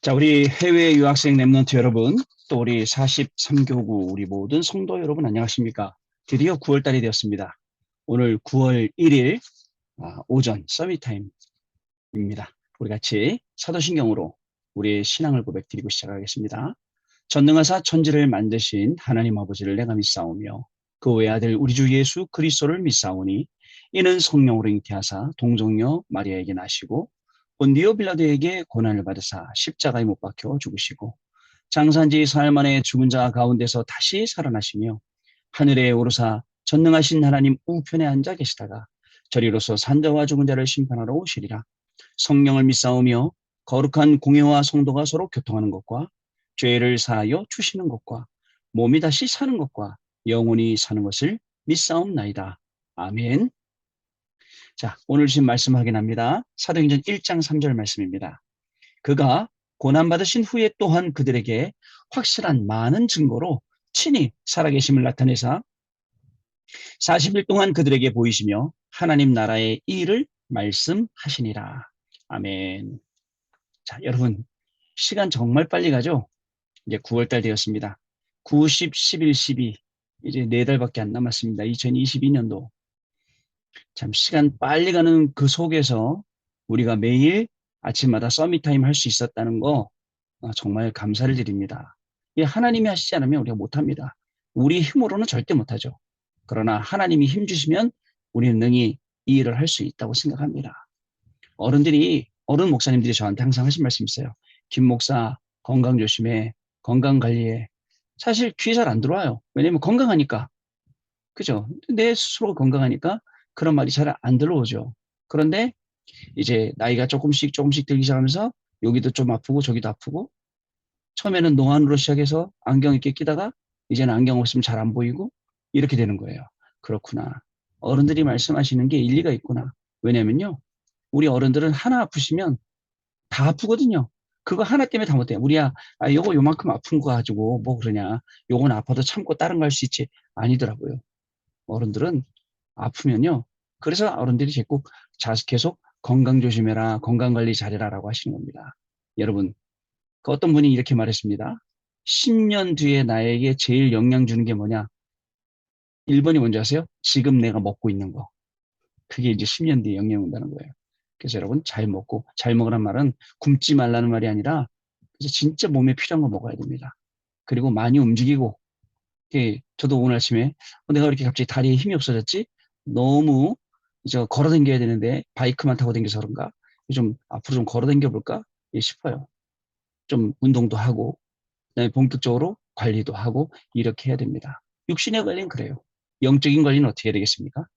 자, 우리 해외 유학생 랩런트 여러분, 또 우리 43교구 우리 모든 성도 여러분 안녕하십니까? 드디어 9월 달이 되었습니다. 오늘 9월 1일 오전 서밋타임입니다. 우리 같이 사도신경으로 우리의 신앙을 고백드리고 시작하겠습니다. 전능하사 천지를 만드신 하나님 아버지를 내가 믿사오며 그 외아들 우리 주 예수 그리스도를 믿사오니 이는 성령으로 잉태하사 동정녀 마리아에게 나시고 본디오 빌라도에게 고난을 받으사 십자가에 못 박혀 죽으시고 장사한 지 사흘 만에 죽은 자 가운데서 다시 살아나시며 하늘에 오르사 전능하신 하나님 우편에 앉아 계시다가 저리로서 산자와 죽은 자를 심판하러 오시리라. 성령을 믿사오며 거룩한 공회와 성도가 서로 교통하는 것과 죄를 사하여 주시는 것과 몸이 다시 사는 것과 영원히 사는 것을 믿사옵나이다. 아멘. 자, 오늘 주신 말씀 확인합니다. 사도행전 1장 3절 말씀입니다. 그가 고난받으신 후에 또한 그들에게 확실한 많은 증거로 친히 살아계심을 나타내사 40일 동안 그들에게 보이시며 하나님 나라의 일을 말씀하시니라. 아멘. 자, 여러분, 시간 정말 빨리 가죠? 이제 9월달 되었습니다. 9, 10, 11, 12. 이제 4달밖에 안 남았습니다. 2022년도. 참 시간 빨리 가는 그 속에서 우리가 매일 아침마다 서밋타임 할 수 있었다는 거 정말 감사를 드립니다. 이 하나님이 하시지 않으면 우리가 못합니다. 우리 힘으로는 절대 못하죠. 그러나 하나님이 힘 주시면 우리는 능히 이 일을 할 수 있다고 생각합니다. 어른 목사님들이 저한테 항상 하신 말씀이 있어요. 김 목사 건강 조심해. 건강 관리해. 사실 귀 잘 안 들어와요. 왜냐면 건강하니까. 그죠? 내 스스로 건강하니까 그런 말이 잘 안 들어오죠. 그런데 이제 나이가 조금씩 조금씩 들기 시작하면서 여기도 좀 아프고 저기도 아프고 처음에는 노안으로 시작해서 안경 이렇게 끼다가 이제는 안경 없으면 잘 안 보이고 이렇게 되는 거예요. 그렇구나. 어른들이 말씀하시는 게 일리가 있구나. 왜냐면요. 우리 어른들은 하나 아프시면 다 아프거든요. 그거 하나 때문에 다 못해요. 우리야, 요거 요만큼 아픈 거 가지고 뭐 그러냐. 요건 아파도 참고 다른 거 할 수 있지. 아니더라고요. 어른들은 아프면요. 그래서 어른들이 계속 건강 조심해라, 건강 관리 잘해라라고 하시는 겁니다. 여러분, 그 어떤 분이 이렇게 말했습니다. 10년 뒤에 나에게 제일 영향 주는 게 뭐냐? 1번이 뭔지 아세요? 지금 내가 먹고 있는 거. 그게 이제 10년 뒤에 영향 온다는 거예요. 그래서 여러분, 잘 먹고, 잘 먹으란 말은 굶지 말라는 말이 아니라, 그래서 진짜 몸에 필요한 거 먹어야 됩니다. 그리고 많이 움직이고, 저도 오늘 아침에 내가 왜 이렇게 갑자기 다리에 힘이 없어졌지? 너무 이제 걸어 다녀야 되는데 바이크만 타고 다녀서 그런가? 좀 앞으로 좀 걸어 다녀 볼까? 싶어요. 좀 운동도 하고 그다음에 본격적으로 관리도 하고 이렇게 해야 됩니다. 육신의 관리는 그래요. 영적인 관리는 어떻게 해야 되겠습니까?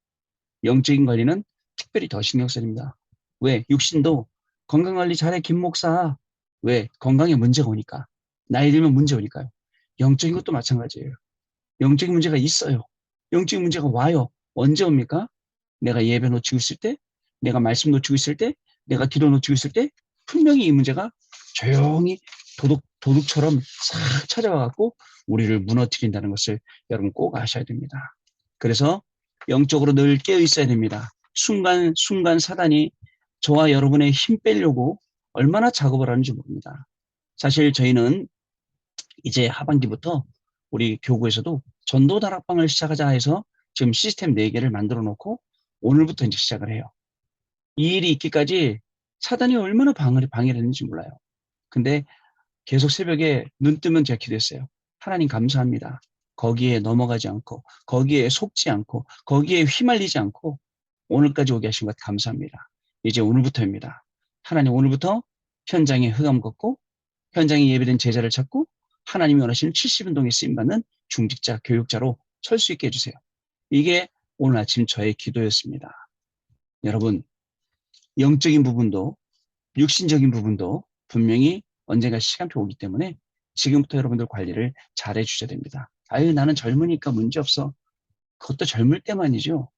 영적인 관리는 특별히 더 신경 써야 됩니다. 왜? 육신도 건강관리 잘해 김 목사. 왜? 건강에 문제가 오니까. 나이 들면 문제 오니까요. 영적인 것도 마찬가지예요. 영적인 문제가 있어요. 영적인 문제가 와요. 언제 옵니까? 내가 예배 놓치고 있을 때, 내가 말씀 놓치고 있을 때, 내가 기도 놓치고 있을 때, 분명히 이 문제가 조용히 도둑처럼 싹 찾아와갖고 우리를 무너뜨린다는 것을 여러분 꼭 아셔야 됩니다. 그래서 영적으로 늘 깨어 있어야 됩니다. 순간 사단이 저와 여러분의 힘 빼려고 얼마나 작업을 하는지 모릅니다. 사실 저희는 이제 하반기부터 우리 교구에서도 전도 다락방을 시작하자 해서 지금 시스템 4개를 만들어 놓고 오늘부터 이제 시작을 해요. 이 일이 있기까지 사단이 얼마나 방해를 했는지 몰라요. 근데 계속 새벽에 눈 뜨면 제가 기도했어요. 하나님 감사합니다. 거기에 넘어가지 않고 거기에 속지 않고 거기에 휘말리지 않고 오늘까지 오게 하신 것 감사합니다. 이제 오늘부터입니다. 하나님 오늘부터 현장에 흑암 걷고 현장에 예배된 제자를 찾고 하나님이 원하시는 70운동에 쓰임받는 중직자, 교육자로 설 수 있게 해주세요. 이게 오늘 아침 저의 기도였습니다. 여러분, 영적인 부분도 육신적인 부분도 분명히 언젠가 시간표 오기 때문에 지금부터 여러분들 관리를 잘 해주셔야 됩니다. 아유, 나는 젊으니까 문제없어. 그것도 젊을 때만이죠.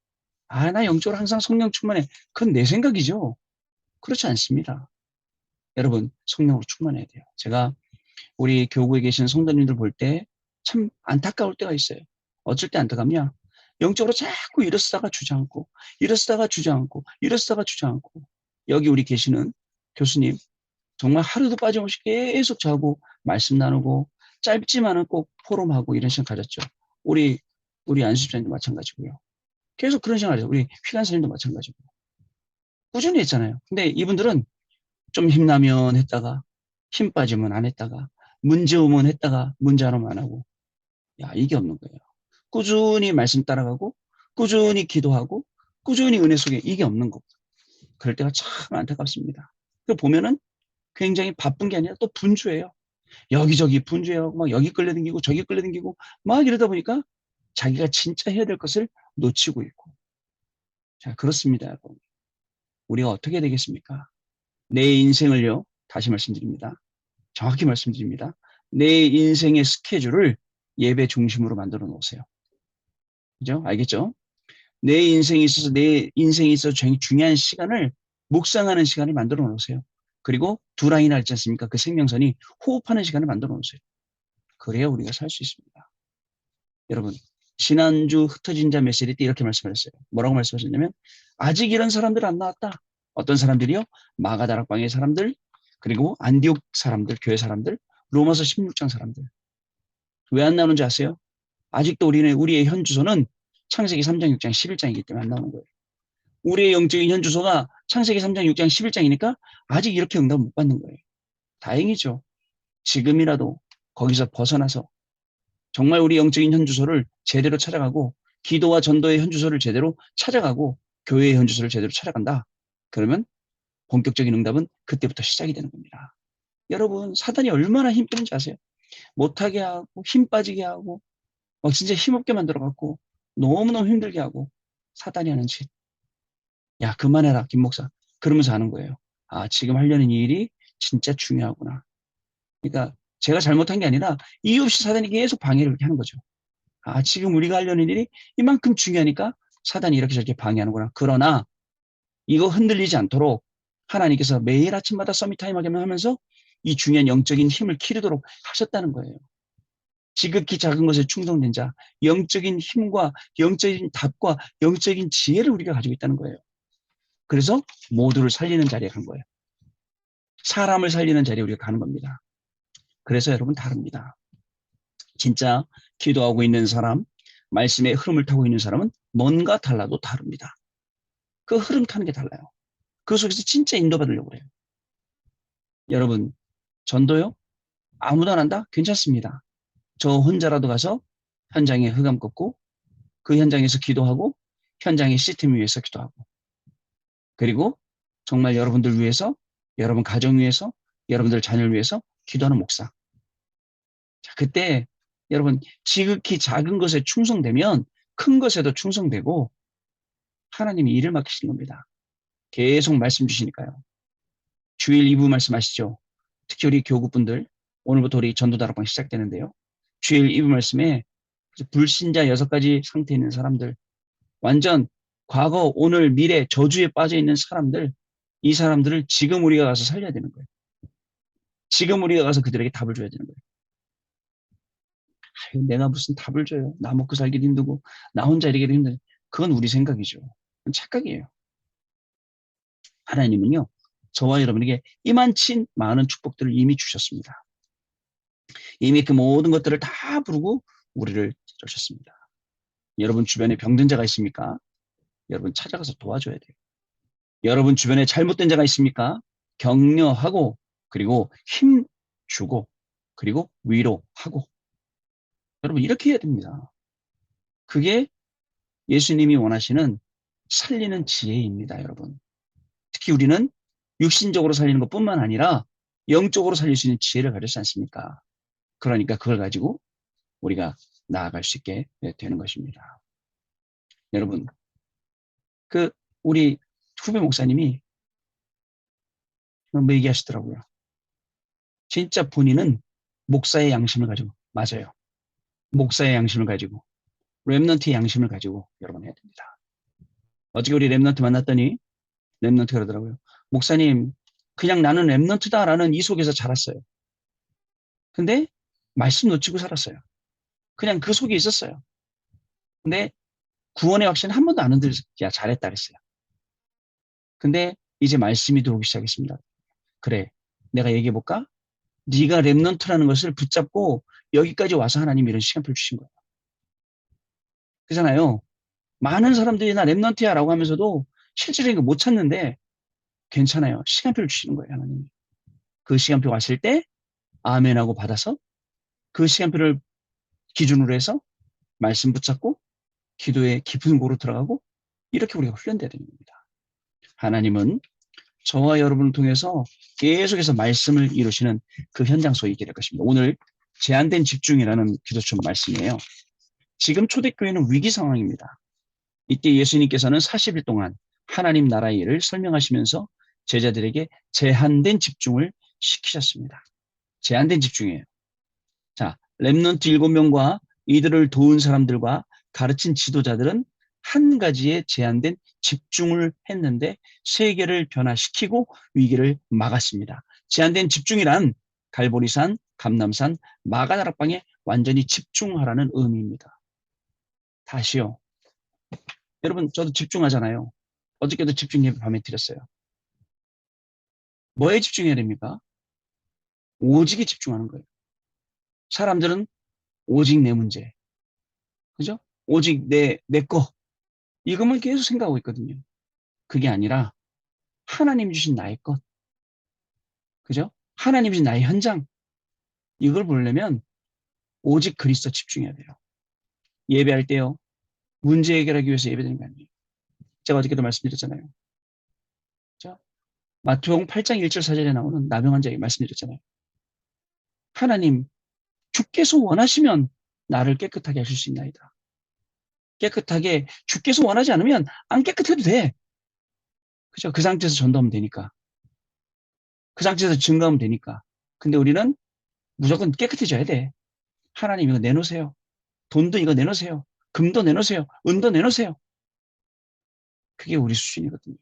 나 영적으로 항상 성령 충만해. 그건 내 생각이죠. 그렇지 않습니다. 여러분, 성령으로 충만해야 돼요. 제가 우리 교구에 계신 성도님들 볼 때 참 안타까울 때가 있어요. 어쩔 때 안타깝냐? 영적으로 자꾸 일어서다가 주저앉고, 일어서다가 주저앉고, 일어서다가 주저앉고. 여기 우리 계시는 교수님, 정말 하루도 빠짐없이 계속 자고 말씀 나누고 짧지만은 꼭 포럼하고 이런 시간 가졌죠. 우리 안수집사님도 마찬가지고요. 계속 그런 시간 가졌어요. 우리 휘간사님도 마찬가지고. 꾸준히 했잖아요. 근데 이분들은 좀 힘나면 했다가 힘 빠지면 안 했다가 문제 오면 했다가 문제 안 오면 안 하고. 야, 이게 없는 거예요. 꾸준히 말씀 따라가고 꾸준히 기도하고 꾸준히 은혜 속에 이게 없는 거. 그럴 때가 참 안타깝습니다. 그 보면은 굉장히 바쁜 게 아니라 또 분주해요. 여기저기 분주해요. 막 여기 끌려다니고 저기 끌려다니고 막 이러다 보니까 자기가 진짜 해야 될 것을 놓치고 있고. 자, 그렇습니다, 여러분. 우리가 어떻게 되겠습니까? 내 인생을요, 다시 말씀드립니다. 정확히 말씀드립니다. 내 인생의 스케줄을 예배 중심으로 만들어 놓으세요. 그죠? 알겠죠? 내 인생에 있어서 중요한 시간을 묵상하는 시간을 만들어 놓으세요. 그리고 두 라인 알지 않습니까? 그 생명선이 호흡하는 시간을 만들어 놓으세요. 그래야 우리가 살 수 있습니다. 여러분, 지난주 흩어진 자 메시지 때 이렇게 말씀하셨어요. 뭐라고 말씀하셨냐면, 아직 이런 사람들 안 나왔다. 어떤 사람들이요? 마가다락방의 사람들, 그리고 안디옥 사람들, 교회 사람들, 로마서 16장 사람들. 왜 안 나오는지 아세요? 아직도 우리의 현 주소는 창세기 3장, 6장, 11장이기 때문에 안 나오는 거예요. 우리의 영적인 현 주소가 창세기 3장, 6장, 11장이니까 아직 이렇게 응답 못 받는 거예요. 다행이죠. 지금이라도 거기서 벗어나서 정말 우리 영적인 현 주소를 제대로 찾아가고 기도와 전도의 현 주소를 제대로 찾아가고 교회의 현 주소를 제대로 찾아간다. 그러면 본격적인 응답은 그때부터 시작이 되는 겁니다. 여러분, 사단이 얼마나 힘 빼는지 아세요? 못하게 하고 힘 빠지게 하고 막 진짜 힘없게 만들어갖고 너무너무 힘들게 하고 사단이 하는 짓. 야, 그만해라, 김 목사. 그러면서 하는 거예요. 아, 지금 하려는 이 일이 진짜 중요하구나. 그러니까 제가 잘못한 게 아니라 이유 없이 사단이 계속 방해를 이렇게 하는 거죠. 아, 지금 우리가 하려는 일이 이만큼 중요하니까 사단이 이렇게 저렇게 방해하는구나. 그러나 이거 흔들리지 않도록 하나님께서 매일 아침마다 서밋타임 하게만 하면서 이 중요한 영적인 힘을 기르도록 하셨다는 거예요. 지극히 작은 것에 충성된 자, 영적인 힘과 영적인 답과 영적인 지혜를 우리가 가지고 있다는 거예요. 그래서 모두를 살리는 자리에 간 거예요. 사람을 살리는 자리에 우리가 가는 겁니다. 그래서 여러분 다릅니다. 진짜 기도하고 있는 사람, 말씀의 흐름을 타고 있는 사람은 뭔가 달라도 다릅니다. 그 흐름 타는 게 달라요. 그 속에서 진짜 인도받으려고 그래요. 여러분, 전도요? 아무도 안 한다? 괜찮습니다. 저 혼자라도 가서 현장에 흑암 꺾고 그 현장에서 기도하고 현장의 시스템 위해서 기도하고 그리고 정말 여러분들 위해서 여러분 가정 위해서 여러분들 자녀를 위해서 기도하는 목사. 자, 그때 여러분 지극히 작은 것에 충성되면 큰 것에도 충성되고 하나님이 일을 맡기시는 겁니다. 계속 말씀 주시니까요. 주일 2부 말씀하시죠. 특히 우리 교구분들 오늘부터 우리 전도다락방 시작되는데요. 주일 2부 말씀에 불신자 6가지 상태에 있는 사람들 완전 과거, 오늘, 미래, 저주에 빠져 있는 사람들 이 사람들을 지금 우리가 가서 살려야 되는 거예요. 지금 우리가 가서 그들에게 답을 줘야 되는 거예요. 아유, 내가 무슨 답을 줘요. 나 먹고 살기도 힘들고 나 혼자 이러기도 힘들고 그건 우리 생각이죠. 그건 착각이에요. 하나님은요. 저와 여러분에게 이만치 많은 축복들을 이미 주셨습니다. 이미 그 모든 것들을 다 부르고 우리를 쫓으셨습니다. 여러분 주변에 병든 자가 있습니까? 여러분 찾아가서 도와줘야 돼요. 여러분 주변에 잘못된 자가 있습니까? 격려하고 그리고 힘 주고 그리고 위로하고 여러분 이렇게 해야 됩니다. 그게 예수님이 원하시는 살리는 지혜입니다, 여러분. 특히 우리는 육신적으로 살리는 것뿐만 아니라 영적으로 살릴 수 있는 지혜를 가졌지 않습니까? 그러니까 그걸 가지고 우리가 나아갈 수 있게 되는 것입니다. 여러분, 그 우리 후배 목사님이 뭐 얘기하시더라고요. 진짜 본인은 목사의 양심을 가지고 맞아요. 목사의 양심을 가지고 렘넌트의 양심을 가지고 여러분 해야 됩니다. 어저께 우리 렘넌트 만났더니 렘넌트 그러더라고요. 목사님 그냥 나는 렘넌트다라는 이 속에서 자랐어요. 근데 말씀 놓치고 살았어요. 그냥 그 속에 있었어요. 근데 구원의 확신은 한 번도 안 흔들렸어요. 야 잘했다 그랬어요. 근데 이제 말씀이 들어오기 시작했습니다. 그래 내가 얘기해 볼까? 네가 렘넌트라는 것을 붙잡고 여기까지 와서 하나님이 이런 시간표를 주신 거예요. 그잖아요. 많은 사람들이 나 렘넌트야 라고 하면서도 실제로 이거 못 찾는데 괜찮아요. 시간표를 주시는 거예요, 하나님이. 그 시간표 왔을 때 아멘하고 받아서 그 시간표를 기준으로 해서 말씀 붙잡고 기도에 깊은 고로 들어가고 이렇게 우리가 훈련돼야 되는 겁니다. 하나님은 저와 여러분을 통해서 계속해서 말씀을 이루시는 그 현장 속에 있게 될 것입니다. 오늘 제한된 집중이라는 기도처럼 말씀이에요. 지금 초대교회는 위기 상황입니다. 이때 예수님께서는 40일 동안 하나님 나라의 일을 설명하시면서 제자들에게 제한된 집중을 시키셨습니다. 제한된 집중이에요. 자, 렘넌트 7명과 이들을 도운 사람들과 가르친 지도자들은 한 가지에 제한된 집중을 했는데 세계를 변화시키고 위기를 막았습니다. 제한된 집중이란 갈보리산, 감남산, 마가다락방에 완전히 집중하라는 의미입니다. 다시요. 여러분, 저도 집중하잖아요. 어저께도 집중 예배 밤에 드렸어요. 뭐에 집중해야 됩니까? 오직에 집중하는 거예요. 사람들은 오직 내 문제, 그죠? 오직 내 거. 이것만 계속 생각하고 있거든요. 그게 아니라 하나님 주신 나의 것, 그죠? 하나님 주신 나의 현장. 이걸 보려면 오직 그리스도 집중해야 돼요. 예배할 때요. 문제 해결하기 위해서 예배드리는 거 아니에요. 제가 어저께도 말씀드렸잖아요. 자, 마태복음 8장 1절 4절에 나오는 나병 환자에게 말씀드렸잖아요. 하나님, 주께서 원하시면 나를 깨끗하게 하실 수 있나이다. 깨끗하게 주께서 원하지 않으면 안 깨끗해도 돼. 그죠? 그 상태에서 전도하면 되니까. 그 상태에서 증거하면 되니까. 근데 우리는 무조건 깨끗해져야 돼. 하나님 이거 내놓으세요. 돈도 이거 내놓으세요. 금도 내놓으세요. 은도 내놓으세요. 그게 우리 수준이거든요.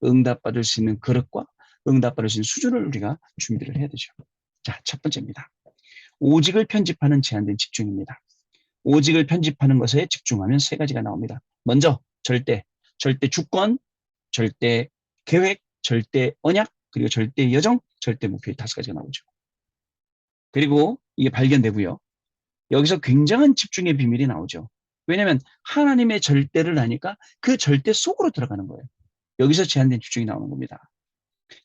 응답받을 수 있는 그릇과 응답받을 수 있는 수준을 우리가 준비를 해야 되죠. 자, 첫 번째입니다. 오직을 편집하는 제한된 집중입니다. 오직을 편집하는 것에 집중하면 세 가지가 나옵니다. 먼저 절대 주권, 절대 계획, 절대 언약, 그리고 절대 여정, 절대 목표 이 5가지가 나오죠. 그리고 이게 발견되고요. 여기서 굉장한 집중의 비밀이 나오죠. 왜냐하면 하나님의 절대를 아니까 그 절대 속으로 들어가는 거예요. 여기서 제한된 집중이 나오는 겁니다.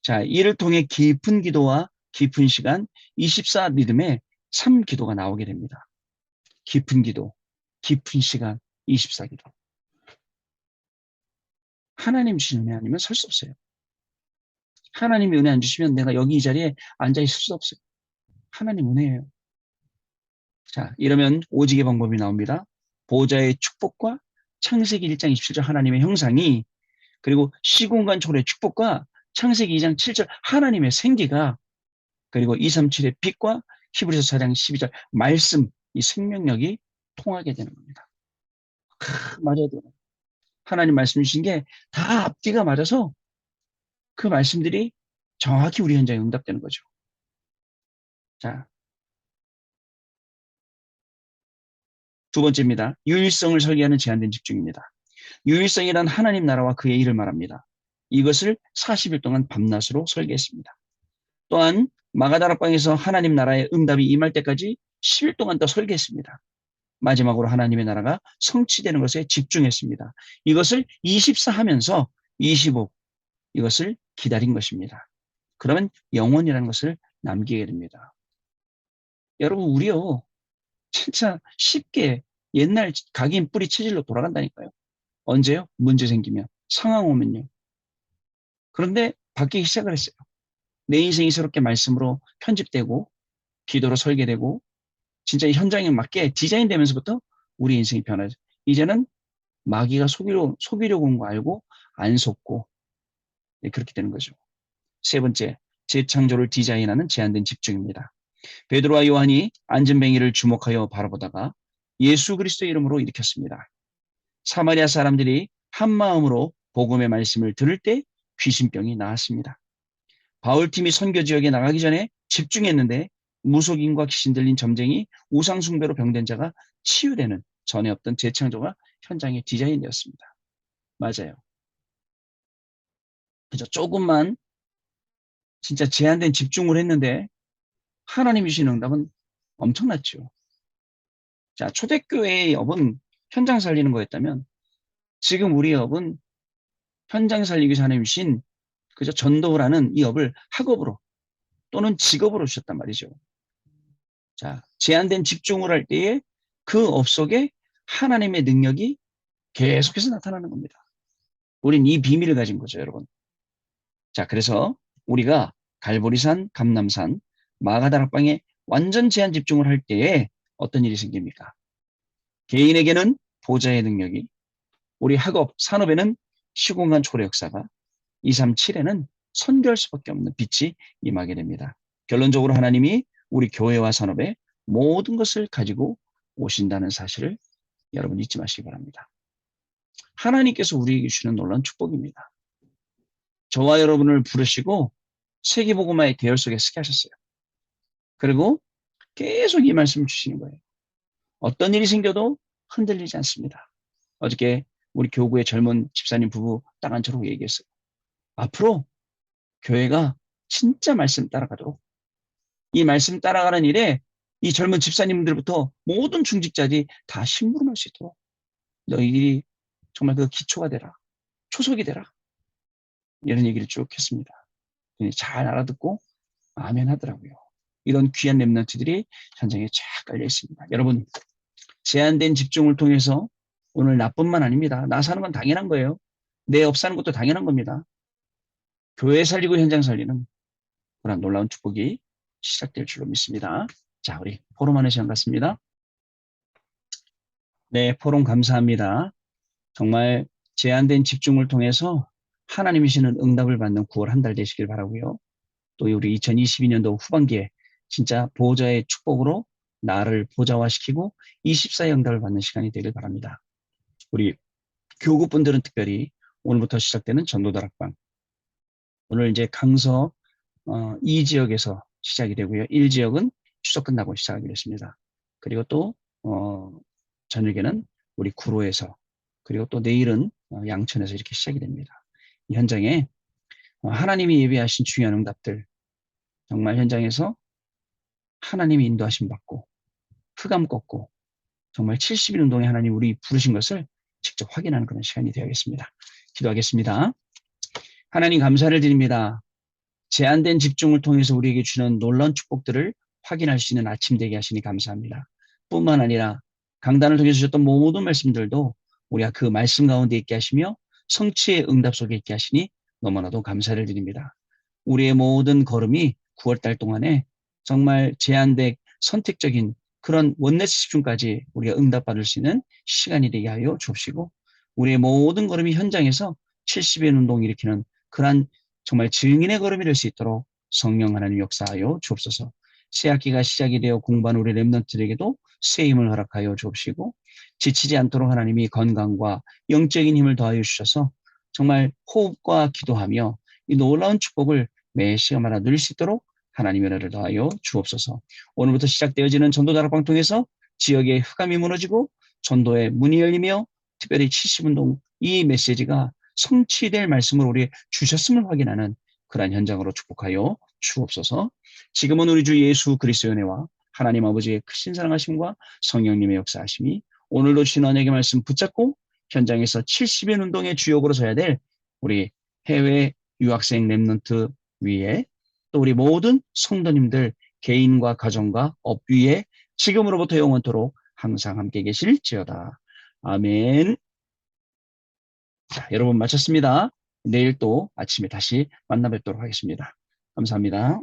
자, 이를 통해 깊은 기도와 깊은 시간, 24 리듬의 3기도가 나오게 됩니다. 깊은 기도, 깊은 시간, 24기도. 하나님 주신 은혜 아니면 설 수 없어요. 하나님이 은혜 안 주시면 내가 여기 이 자리에 앉아 있을 수 없어요. 하나님 은혜예요. 자, 이러면 오직의 방법이 나옵니다. 보호자의 축복과 창세기 1장 27절 하나님의 형상이, 그리고 시공간 초월의 축복과 창세기 2장 7절 하나님의 생기가, 그리고 237의 빛과 히브리서 4장 12절 말씀, 이 생명력이 통하게 되는 겁니다. 맞아야 돼요. 하나님 말씀 주신 게 다 앞뒤가 맞아서 그 말씀들이 정확히 우리 현장에 응답되는 거죠. 자, 두 번째입니다. 유일성을 설계하는 제한된 집중입니다. 유일성이란 하나님 나라와 그의 일을 말합니다. 이것을 40일 동안 밤낮으로 설계했습니다. 또한 마가다락방에서 하나님 나라의 응답이 임할 때까지 10일 동안 더 설계했습니다. 마지막으로 하나님의 나라가 성취되는 것에 집중했습니다. 이것을 24 하면서 25 이것을 기다린 것입니다. 그러면 영원이라는 것을 남기게 됩니다. 여러분 우리요 진짜 쉽게 옛날 각인 뿌리 체질로 돌아간다니까요. 언제요? 문제 생기면, 상황 오면요. 그런데 바뀌기 시작을 했어요. 내 인생이 새롭게 말씀으로 편집되고 기도로 설계되고 진짜 이 현장에 맞게 디자인되면서부터 우리 인생이 변하죠. 이제는 마귀가 속이려고 온 거 알고 안 속고, 네, 그렇게 되는 거죠. 세 번째, 재창조를 디자인하는 제한된 집중입니다. 베드로와 요한이 안전뱅이를 주목하여 바라보다가 예수 그리스도의 이름으로 일으켰습니다. 사마리아 사람들이 한 마음으로 복음의 말씀을 들을 때 귀신병이 나았습니다. 바울팀이 선교 지역에 나가기 전에 집중했는데 무속인과 귀신 들린 점쟁이, 우상숭배로 병든 자가 치유되는 전에 없던 재창조가 현장에 진짜 제한된 집중을 했는데 하나님이 주신 응답은 엄청났죠. 자, 초대교회의 업은 현장 살리는 거였다면 지금 우리의 업은 현장 살리기 위해서 하나님 주신 그저 전도를 하는 이 업을 학업으로 또는 직업으로 주셨단 말이죠. 자, 제한된 집중을 할 때에 그 업 속에 하나님의 능력이 계속해서 나타나는 겁니다. 우린 이 비밀을 가진 거죠, 여러분. 자, 그래서 우리가 갈보리산, 감남산, 마가다락방에 완전 제한 집중을 할 때에 어떤 일이 생깁니까? 개인에게는 보좌의 능력이, 우리 학업, 산업에는 시공간 초래 역사가, 237에는 선교할 수밖에 없는 빛이 임하게 됩니다. 결론적으로 하나님이 우리 교회와 산업에 모든 것을 가지고 오신다는 사실을 여러분 잊지 마시기 바랍니다. 하나님께서 우리에게 주시는 놀라운 축복입니다. 저와 여러분을 부르시고 세계복음화의 대열 속에 서게 하셨어요. 그리고 계속 이 말씀을 주시는 거예요. 어떤 일이 생겨도 흔들리지 않습니다. 어저께 우리 교구의 젊은 집사님 부부 딱 앉혀놓고 얘기했어요. 앞으로 교회가 진짜 말씀 따라가도록 이 말씀 따라가는 일에 이 젊은 집사님들부터 모든 중직자들이 다 심부름할 수 있도록 너희들이 정말 그 기초가 되라. 초석이 되라. 이런 얘기를 쭉 했습니다. 잘 알아듣고 아멘 하더라고요. 이런 귀한 렘넌트들이 현장에 쫙 깔려 있습니다. 여러분, 제한된 집중을 통해서 오늘 나뿐만 아닙니다. 나 사는 건 당연한 거예요. 내 업 사는 것도 당연한 겁니다. 교회 살리고 현장 살리는 그런 놀라운 축복이 시작될 줄로 믿습니다. 자, 우리 포럼하는 시간 같습니다. 네, 포럼 감사합니다. 정말 제한된 집중을 통해서 하나님이 주시는 응답을 받는 9월 한 달 되시길 바라고요. 또 우리 2022년도 후반기에 진짜 보호자의 축복으로 나를 보좌화시키고 24의 응답을 받는 시간이 되길 바랍니다. 우리 교구분들은 특별히 오늘부터 시작되는 전도다락방. 오늘 이제 강서 2지역에서 시작이 되고요. 1지역은 추석 끝나고 시작하기로 했습니다. 그리고 또 저녁에는 우리 구로에서 그리고 또 내일은 양천에서 이렇게 시작이 됩니다. 이 현장에 하나님이 예비하신 중요한 응답들 정말 현장에서 하나님이 인도하심 받고 흑암 꺾고 정말 70일 운동에 하나님 우리 부르신 것을 직접 확인하는 그런 시간이 되어야겠습니다. 기도하겠습니다. 하나님 감사를 드립니다. 제한된 집중을 통해서 우리에게 주는 놀라운 축복들을 확인할 수 있는 아침 되게 하시니 감사합니다. 뿐만 아니라 강단을 통해서 주셨던 모든 말씀들도 우리가 그 말씀 가운데 있게 하시며 성취의 응답 속에 있게 하시니 너무나도 감사를 드립니다. 우리의 모든 걸음이 9월달 동안에 정말 제한된 선택적인 그런 원내스 집중까지 우리가 응답받을 수 있는 시간이 되게 하여 주옵시고 우리의 모든 걸음이 현장에서 70일 운동을 일으키는 그러한 정말 증인의 걸음이 될 수 있도록 성령 하나님 역사하여 주옵소서. 새학기가 시작이 되어 공부하는 우리 렘넌트들에게도 새 힘을 허락하여 주옵시고 지치지 않도록 하나님이 건강과 영적인 힘을 더하여 주셔서 정말 호흡과 기도하며 이 놀라운 축복을 매 시간마다 누릴 수 있도록 하나님의 은혜를 더하여 주옵소서. 오늘부터 시작되어지는 전도다락방 통해서 지역의 흑암이 무너지고 전도의 문이 열리며 특별히 70운동 이 메시지가 성취될 말씀을 우리 주셨음을 확인하는 그러한 현장으로 축복하여 주옵소서. 지금은 우리 주 예수 그리스도의 은혜와 하나님 아버지의 크신 사랑하심과 성령님의 역사하심이 오늘도 주신 언약의 말씀 붙잡고 현장에서 70일 운동의 주역으로 서야 될 우리 해외 유학생 렘넌트 위에 또 우리 모든 성도님들 개인과 가정과 업 위에 지금으로부터 영원토록 항상 함께 계실지어다. 아멘. 자, 여러분 마쳤습니다. 내일 또 아침에 다시 만나 뵙도록 하겠습니다. 감사합니다.